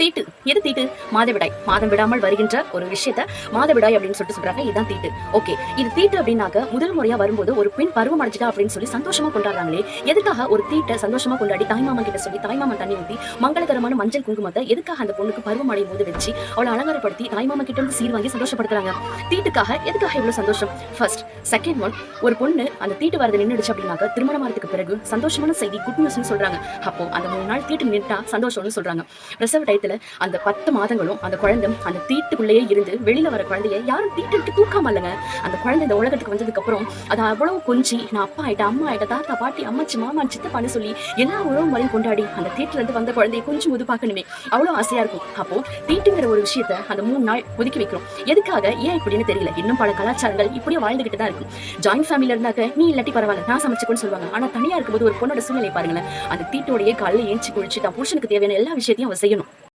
தீட்டு எது தீட்டு? மாதவிடாய். மாதம் விடாமல் வருகின்ற ஒரு விஷயத்த மாதவிடாய் அப்படின்னு சொல்றாங்க. இதுதான் தீட்டு. ஓகே, இது தீட்டு அப்படின்னாக்க முதல் முறையா வரும்போது ஒரு பெண் பருவம் அடைஞ்சிட்டா அப்படின்னு சொல்லி சந்தோஷமா கொண்டாடுறாங்களே, எதுக்காக ஒரு தீட்டை சந்தோஷமா கொண்டாடி தாய்மாமன் கிட்ட சொல்லி தாய்மாமன் தண்ணி ஊத்தி மங்களகரமான மஞ்சள் குங்குமத்தை எதுக்காக அந்த பொண்ணுக்கு பருவம் அடையும் போது வச்சு அவளை அலங்காரப்படுத்தி தாய்மாமன் கிட்ட இருந்து சீர் வாங்கி சந்தோஷப்படுத்துறாங்க? தீட்டுக்காக எதுக்காக இவ்வளவு சந்தோஷம்? ஃபர்ஸ்ட், செகண்ட் ஒன், ஒரு பொண்ணு அந்த தீட்டு வரது நின்றுடுச்சு அப்படின்னாக்க திருமணமானதுக்கு பிறகு சந்தோஷமான செய்தி குட் நியூஸ்னு சொல்றாங்க. அப்போ அந்த 3 நாள் தீட்டு நின்றா சந்தோஷம்னு சொல்றாங்க. பிரசவ டயத்துல அந்த 10 மாதங்களும் அந்த குழந்தை அந்த தீட்டுக்குள்ளேயே இருந்து வெளியில வர குழந்தைய யாரும் தீட்டு தூக்காம இல்லைங்க. அந்த குழந்தை இந்த உலகத்துக்கு வந்ததுக்கு அப்புறம் அது அவ்வளவு கொஞ்சி நான் அப்பா ஆயிட்டேன், அம்மா ஆயிட்டேன், தாத்தா பாட்டி அம்மாச்சி மாமா சித்தப்பான்னு சொல்லி எல்லா உறவு முறையும் கொண்டாடி அந்த தீட்டுல இருந்து வந்த குழந்தைய கொஞ்சம் முது பார்க்கணுமே, அவ்வளவு ஆசையா இருக்கும். அப்போ தீட்டுங்கிற ஒரு விஷயத்த அந்த 3 நாள் ஒதுக்கி வைக்கிறோம். எதுக்காக, ஏன் இப்படின்னு தெரியல. இன்னும் பல கலாச்சாரங்கள் இப்படியே வாழ்ந்துகிட்டு தான் இருக்கும். ஜாயிண்ட் ஃபேமிலில இருந்தாக்க நீ இல்லாட்டி பரவாயில்ல நான் சமைச்சுக்கோன்னு சொல்லுவாங்க. ஆனா தனியா இருக்கும்போது ஒரு பொண்ணோட சூழ்நிலை பாருங்களேன். அந்த தீட்டோடைய காலையில ஏஞ்சி குளிச்சு தான் புருஷனுக்கு தேவையான எல்லா விஷயத்தையும் அவ செய்யணும்.